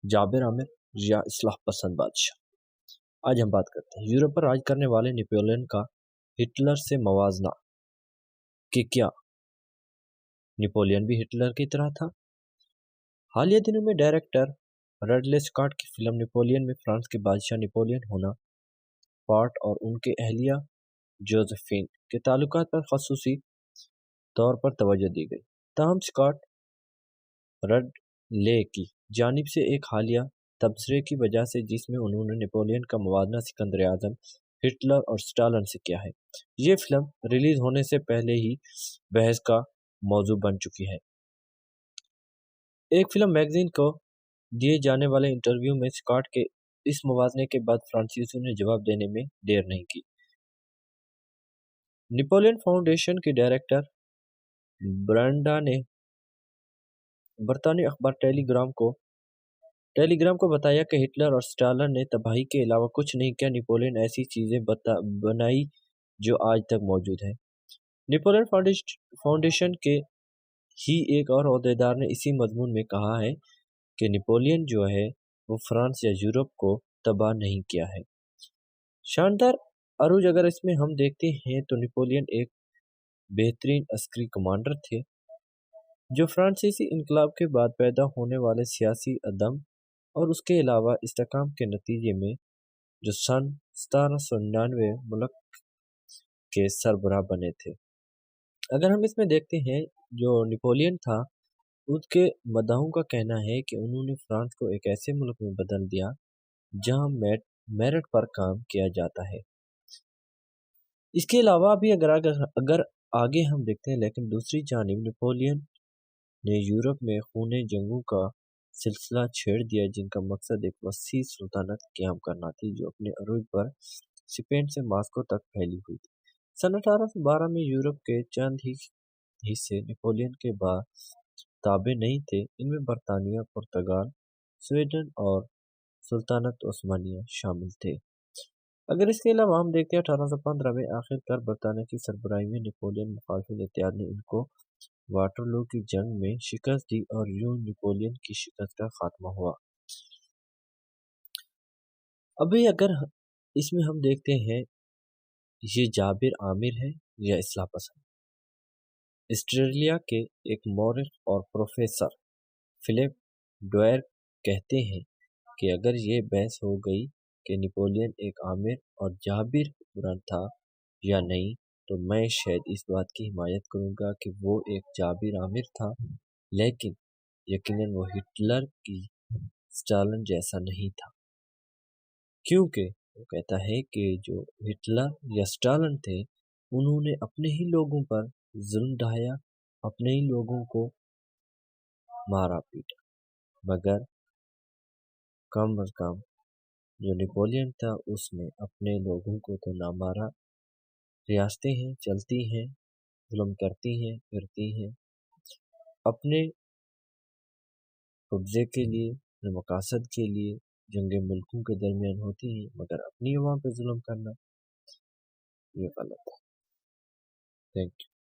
जाबिर आमिर या इस्लाह पसंद बादशाह। आज हम बात करते हैं यूरोप पर राज करने वाले नेपोलियन का हिटलर से मवाजना कि क्या नेपोलियन भी हिटलर की तरह था। हालिया दिनों में डायरेक्टर रिडले स्कॉट की फिल्म नेपोलियन में फ्रांस के बादशाह नेपोलियन बोनापार्ट और उनके अहलिया जोसेफिन के ताल्लुकात पर खसूसी तौर पर तवज्जो दी गई। ताहम स्कॉट रिडले की जानिब से एक हालिया तबसरे की वजह से जिसमें उन्होंने नेपोलियन का मुवाजना सिकंदर आजम, हिटलर और स्टालिन से किया है, ये फिल्म रिलीज होने से पहले ही बहस का मौजू बन चुकी है। एक फिल्म मैगजीन को दिए जाने वाले इंटरव्यू में स्कॉट के इस मुवाजने के बाद फ्रांसीसियों ने जवाब देने में देर नहीं की। नेपोलियन फाउंडेशन के डायरेक्टर ब्रेंडा ने बरतानी अखबार टेलीग्राम को बताया कि हिटलर और स्टालिन ने तबाही के अलावा कुछ नहीं किया। नेपोलियन ऐसी चीजें बनाई जो आज तक मौजूद है। नेपोलियन फाउंडेशन के ही एक और ओहदेदार ने इसी मजमून में कहा है कि नेपोलियन जो है वो फ्रांस या यूरोप को तबाह नहीं किया है। शानदार अरूज अगर इसमें हम देखते हैं तो नेपोलियन एक बेहतरीन अस्करी कमांडर थे जो फ्रांसीसी इनकलाब के बाद पैदा होने वाले सियासी अदम और उसके अलावा इस्तेकाम के नतीजे में जो सन 1799 मुल्क के सरबराह बने थे। अगर हम इसमें देखते हैं जो नेपोलियन था उसके मदाहों का कहना है कि उन्होंने फ्रांस को एक ऐसे मुल्क में बदल दिया जहां मेरिट पर काम किया जाता है। इसके अलावा भी अगर आगे हम देखते हैं, लेकिन दूसरी जानिब नेपोलियन ने यूरोप में खूने जंगों का सिलसिला छेड़ दिया जिनका मकसद एक वसी सुल्तानत कायम करना थी जो अपने अरूज पर स्पेन से मॉस्को तक फैली हुई थी। सन 1812 में यूरोप के चंद ही हिस्से नेपोलियन के बाद ताबे नहीं थे। इनमें बरतानिया, पुर्तगाल, स्वीडन और सुल्तानत ओस्मानिया शामिल थे। अगर इसके अलावा हम देखते हैं 1815 में आखिरकार बरतानिया की सरबराही में नेपोलियन मुखालिफिन इत्तेहाद ने इनको वाटरलू की जंग में शिकस्त दी और यूं नेपोलियन की शिकस्त का खात्मा हुआ। अभी अगर इसमें हम देखते हैं ये जाबिर आमिर है या इस्लाह पसंद। ऑस्ट्रेलिया के एक मौरख और प्रोफेसर फिलिप ड्वेयर कहते हैं कि अगर ये बहस हो गई कि नेपोलियन एक आमिर और जाबिर हुक्मरान था या नहीं तो मैं शायद इस बात की हिमायत करूंगा कि वो एक जाबिर आमिर था, लेकिन यकीनन वो हिटलर की स्टालिन जैसा नहीं था, क्योंकि वो कहता है कि जो हिटलर या स्टालिन थे उन्होंने अपने ही लोगों पर जुल्म ढाया, अपने ही लोगों को मारा पीटा, मगर कम अज कम जो नेपोलियन था उसने अपने लोगों को तो ना मारा। रियासतें हैं चलती हैं, जुल्म करती हैं, फिरती हैं, अपने कब्जे के लिए, अपने मकासद के लिए जंगे मुल्कों के दरमियान होती हैं, मगर अपनी अवाम पे जुल्म करना ये गलत है। Thank you.